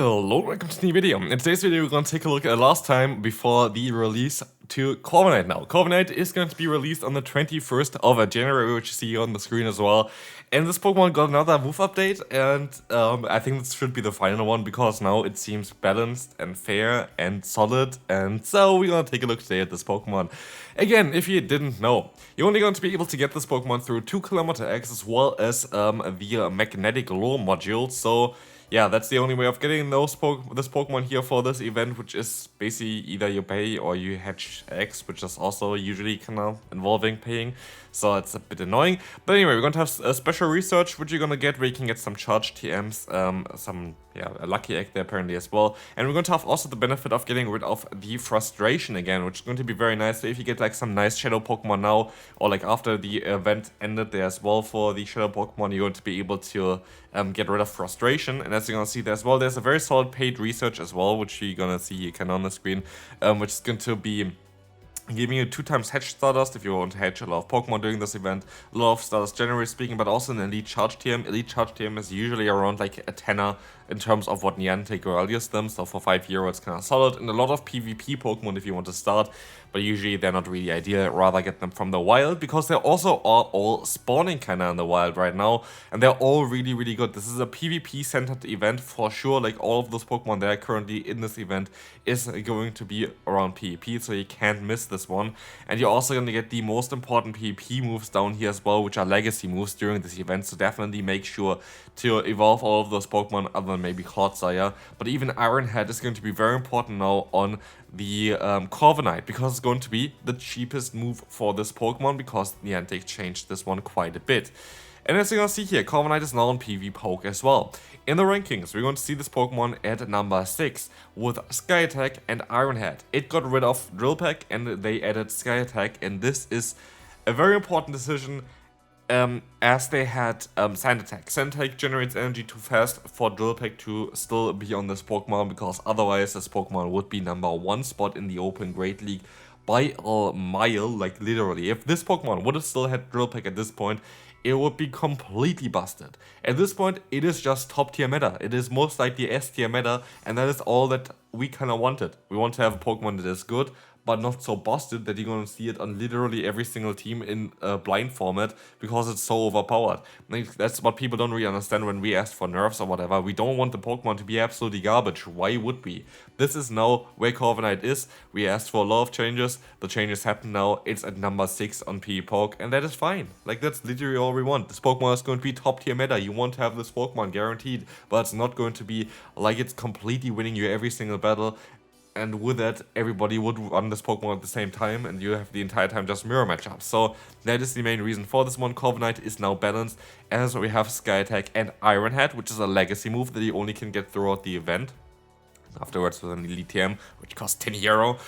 Hello, welcome to the new video. In today's video, we're going to take a look at last time before the release to Corviknight now. Corviknight is going to be released on the 21st of January, which you see on the screen as well. And this Pokemon got another move update, and I think this should be the final one because now it seems balanced and fair and solid. And so we're going to take a look today at this Pokemon. Again, if you didn't know, you're only going to be able to get this Pokemon through 2km X as well as the magnetic lure module. So yeah, that's the only way of getting this Pokemon here for this event, which is basically either you pay or you hatch X, which is also usually kind of involving paying, so it's a bit annoying. But anyway, we're going to have a special research, which you're going to get, where you can get some charged TMs, a lucky egg there apparently as well. And we're going to have also the benefit of getting rid of the frustration again, which is going to be very nice. So if you get like some nice shadow Pokemon now, or like after the event ended there as well for the shadow Pokemon, you're going to be able to get rid of frustration. And as you're going to see there as well, there's a very solid paid research as well, which you're going to see kind of on the screen, which is going to be giving you 2x hatch Stardust if you want to hatch a lot of Pokemon during this event. A lot of Stardust generally speaking, but also an Elite Charge TM. Elite Charge TM is usually around like a tenner in terms of what Niantic values them, so for €5 it's kind of solid. And a lot of PvP Pokemon if you want to start, but usually they're not really ideal. Rather get them from the wild, because they also are all spawning kind of in the wild right now, and they're all really, really good. This is a PvP centered event for sure. Like all of those Pokemon that are currently in this event is going to be around PvP, so you can't miss this one. And you're also going to get the most important PvP moves down here as well, which are legacy moves during this event, so definitely make sure to evolve all of those Pokemon other than maybe Clodsire. But even Iron Head is going to be very important now on the Corviknight, because it's going to be the cheapest move for this Pokemon, because Niantic changed this one quite a bit. And as you're going to see here, Corviknight is now on PV Poke as well. In the rankings, we're going to see this Pokemon at number 6 with Sky Attack and Iron Head. It got rid of Drill Peck and they added Sky Attack, and this is a very important decision, as they had Sand Attack. Sand Attack generates energy too fast for Drill Peck to still be on this Pokemon, because otherwise this Pokemon would be number 1 spot in the Open Great League by a mile, like literally. If this Pokemon would have still had Drill Peck at this point, it would be completely busted. At this point, it is just top tier meta. It is most likely S tier meta, and that is all that we kind of wanted. We want to have a Pokemon that is good, but not so busted that you're going to see it on literally every single team in a blind format, because it's so overpowered. Like, that's what people don't really understand when we ask for nerfs or whatever. We don't want the Pokemon to be absolutely garbage. Why would we? This is now where Corviknight is. We asked for a lot of changes. The changes happen now. It's at number 6 on PvPoke, and that is fine. Like, that's literally all we want. This Pokemon is going to be top tier meta. You want to have this Pokemon guaranteed, but it's not going to be like it's completely winning you every single battle. And with that, everybody would run this Pokemon at the same time, and you have the entire time just mirror matchups. So that is the main reason for this one. Corviknight is now balanced, as we have Sky Attack and Iron Head, which is a legacy move that you only can get throughout the event. Afterwards with an Elite TM, which costs €10.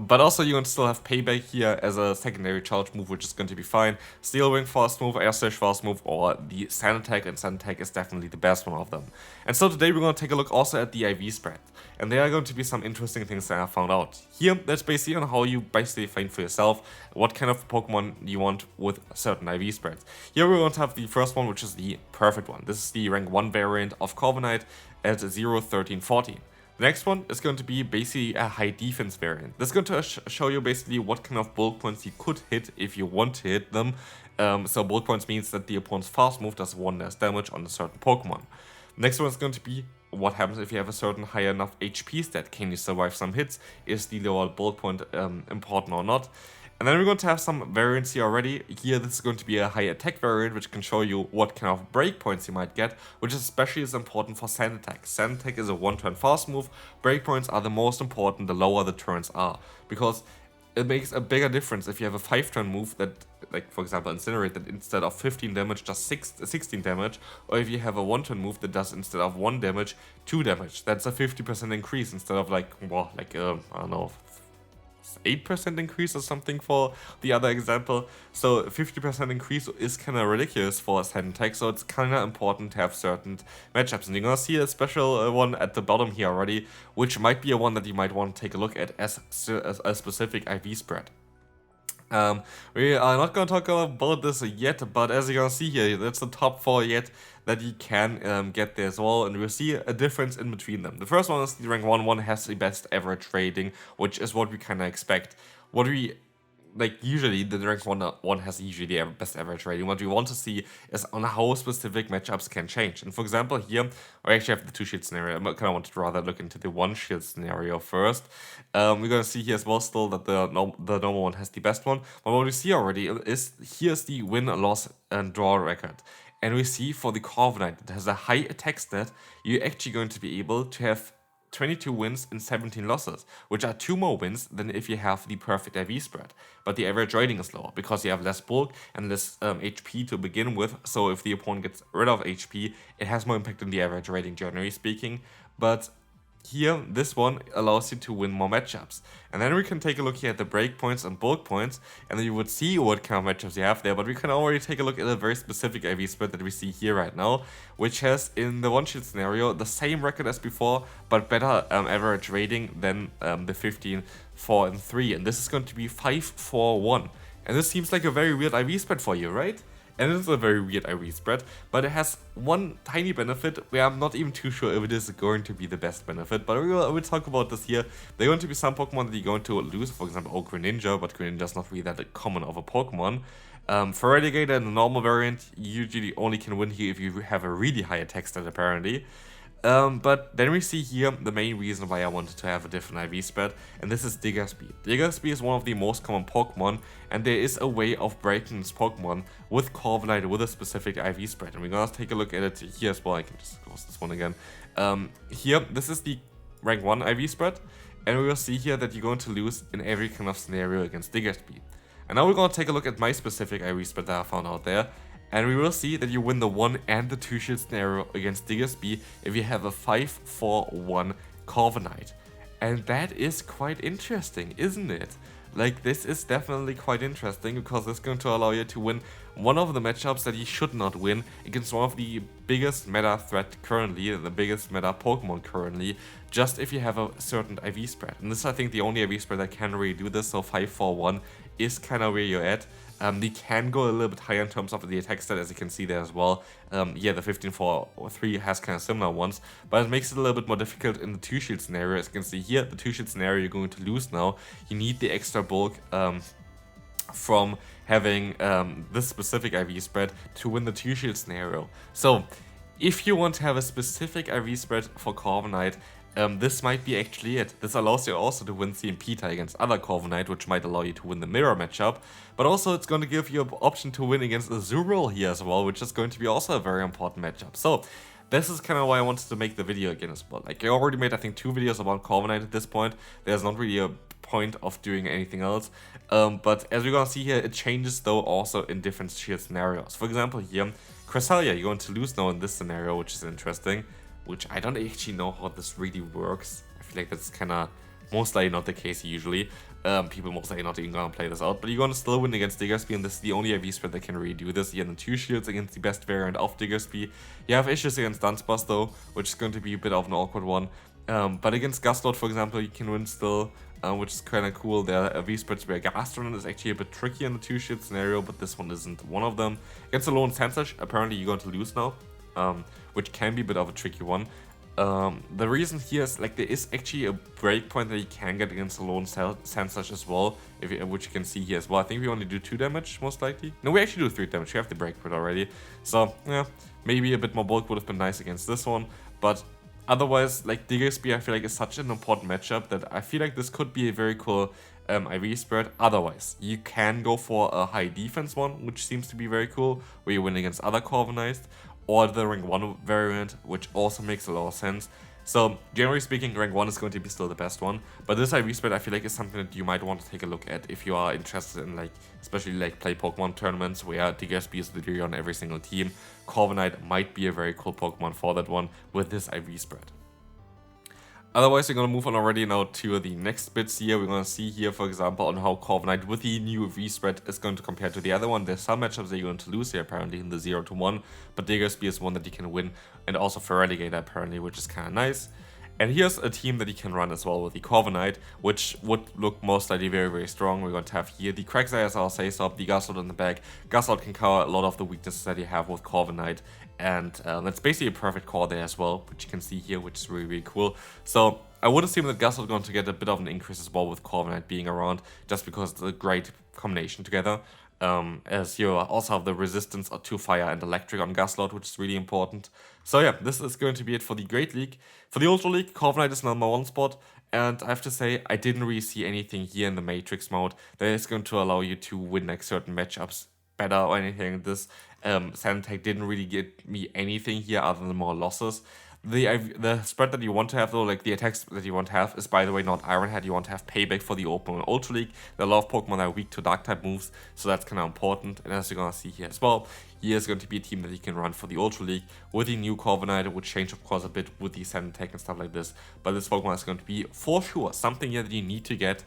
But also you can still have Payback here as a secondary charge move, which is going to be fine. Steel Wing fast move, Air Slash fast move, or the Sand Attack, and Sand Attack is definitely the best one of them. And so today we're going to take a look also at the IV spread. And there are going to be some interesting things that I found out. Here, that's basically on how you basically find for yourself what kind of Pokemon you want with certain IV spreads. Here we're going to have the first one, which is the perfect one. This is the rank 1 variant of Corviknight at 0, 13, 14. The next one is going to be basically a high defense variant. This is going to show you basically what kind of bulk points you could hit if you want to hit them. So bulk points means that the opponent's fast move does 1 less damage on a certain Pokemon. Next one is going to be what happens if you have a certain high enough HP stat. Can you survive some hits? Is the lower bulk point important or not? And then we're going to have some variants here already. Here, this is going to be a high attack variant, which can show you what kind of break points you might get, which especially is important for Sand Attack. Sand Attack is a 1-turn fast move. Break points are the most important the lower the turns are, because it makes a bigger difference if you have a 5-turn move that, like for example Incinerate, that instead of 15 damage does 16 damage, or if you have a 1-turn move that does instead of 1 damage 2 damage. That's a 50% increase instead of like, well, like I don't know, 8% increase or something for the other example. So 50% increase is kind of ridiculous for a Sand Attack, so it's kind of important to have certain matchups. And you're gonna see a special one at the bottom here already, which might be a one that you might want to take a look at as a specific IV spread. We are not going to talk about this yet, but as you're going to see here, that's the top 4 yet that you can get there as well, and we'll see a difference in between them. The first one is the rank 1 one has the best average rating, which is what we kind of expect. What we like usually the rank 1 has usually the best average rating. What we want to see is on how specific matchups can change. And for example, here I actually have the 2-shield scenario. I kind of want to rather look into the 1-shield scenario first. We're gonna see here as well still that the normal one has the best one. But what we see already is here's the win, loss, and draw record. And we see for the Corviknight that has a high attack stat, you're actually going to be able to have 22 wins and 17 losses, which are 2 more wins than if you have the perfect IV spread. But the average rating is lower because you have less bulk and less HP to begin with. So if the opponent gets rid of HP, it has more impact on the average rating, generally speaking. But here, this one allows you to win more matchups. And then we can take a look here at the break points and bulk points, and then you would see what kind of matchups you have there. But we can already take a look at a very specific IV spread that we see here right now, which has, in the 1-shield scenario, the same record as before, but better average rating than the 15, 4, and 3. And this is going to be 5, 4, 1. And this seems like a very weird IV spread for you, right? And it's a very weird IV spread, but it has one tiny benefit where I'm not even too sure if it is going to be the best benefit, but we'll talk about this here. There are going to be some Pokemon that you're going to lose, for example, Greninja, but Greninja is not really that common of a Pokemon. For Relegator in the normal variant, you usually only can win here if you have a really high attack stat, apparently. But then we see here the main reason why I wanted to have a different IV spread, and this is Diggersby. Diggersby is one of the most common Pokemon, and there is a way of breaking this Pokemon with Corviknight with a specific IV spread. And we're gonna take a look at it here as well. I can just close this one again. Here, this is the rank 1 IV spread, and we will see here that you're going to lose in every kind of scenario against Diggersby. And now we're gonna take a look at my specific IV spread that I found out there. And we will see that you win the 1 and the 2-shield scenario against Diggersby if you have a 5-4-1 Corviknight. And that is quite interesting, isn't it? Like, this is definitely quite interesting because it's going to allow you to win one of the matchups that you should not win against one of the biggest meta threat currently, the biggest meta Pokemon currently, just if you have a certain IV spread. And this is, I think, the only IV spread that can really do this, so 5-4-1 is kind of where you're at. They can go a little bit higher in terms of the attack stat, as you can see there as well. Yeah, the 15-4-3 has kind of similar ones, but it makes it a little bit more difficult in the 2-shield scenario. As you can see here, the 2-shield scenario you're going to lose now. You need the extra bulk from having this specific IV spread to win the 2-shield scenario. So, if you want to have a specific IV spread for Corviknight, this might be actually it. This allows you also to win CMP tie against other Corviknight, which might allow you to win the mirror matchup, but also it's going to give you an option to win against Azurill here as well, which is going to be also a very important matchup. So this is kind of why I wanted to make the video again as well. Like, I already made, I think, 2 videos about Corviknight at this point. There's not really a point of doing anything else, but as we're gonna see here, it changes though also in different shield scenarios. For example here, Cresselia, you're going to lose now in this scenario, which is interesting. Which I don't actually know how this really works. I feel like that's kind of most likely not the case usually. People most likely not even gonna play this out, but you're gonna still win against Diggersby, and this is the only IV spread that can really do this. You have the 2 shields against the best variant of Diggersby. You have issues against Dunsparce though, which is going to be a bit of an awkward one. But against Gastrodon, for example, you can win still, which is kind of cool. There are IV spreads where Gastrodon is actually a bit tricky in the 2-shield scenario, but this one isn't one of them. Against the lone Sensage, apparently you're going to lose now. Which can be a bit of a tricky one. The reason here is, like, there is actually a breakpoint that you can get against the lone Sensage as well, which you can see here as well. I think we only do 2 damage, most likely. No, we actually do 3 damage. We have the breakpoint already. So, yeah, maybe a bit more bulk would have been nice against this one. But otherwise, like, Diggersby, I feel like is such an important matchup that I feel like this could be a very cool IV spread. Otherwise, you can go for a high defense one, which seems to be very cool, where you win against other Corviknights, or the rank 1 variant, which also makes a lot of sense. So, generally speaking, rank 1 is going to be still the best one, but this IV spread I feel like is something that you might want to take a look at if you are interested in, like, especially like play Pokemon tournaments where Diggersby is literally on every single team. Corviknight might be a very cool Pokemon for that one with this IV spread. Otherwise, we're going to move on already now to the next bits here. We're going to see here, for example, on how Corviknight with the new V-spread is going to compare to the other one. There's some matchups that you're going to lose here, apparently, in the 0-1, but Diggersby is one that you can win, and also for Relegator, apparently, which is kind of nice. And here's a team that you can run as well with the Corviknight, which would look most likely very, very strong. We're going to have here the Quagsire as our Say-Stop, the Guslout in the back. Guslout can cover a lot of the weaknesses that you have with Corviknight, and that's basically a perfect core there as well, which you can see here, which is really, really cool. So I would assume that Guslout is going to get a bit of an increase as well with Corviknight being around, just because it's a great combination together. As you also have the resistance to fire and electric on Guslout, which is really important. So yeah, this is going to be it for the Great League. For the Ultra League, Corviknight is #1 spot, and I have to say, I didn't really see anything here in the Matrix mode that is going to allow you to win like certain matchups better or anything. This Sandtech didn't really get me anything here other than more losses. The spread that you want to have, though, like the attacks that you want to have, is by the way not Ironhead. You want to have Payback for the Open and Ultra League. There are a lot of Pokemon that are weak to Dark type moves, so that's kind of important. And as you're gonna see here as well, here is going to be a team that you can run for the Ultra League with the new Corviknight. It would change, of course, a bit with the Sandtech and stuff like this, but this Pokemon is going to be for sure something here that you need to get.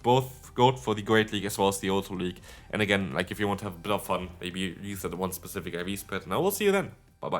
Both go for the Great League as well as the Ultra League. And again, like if you want to have a bit of fun, maybe use that one specific IV spread. And I will see you then. Bye bye.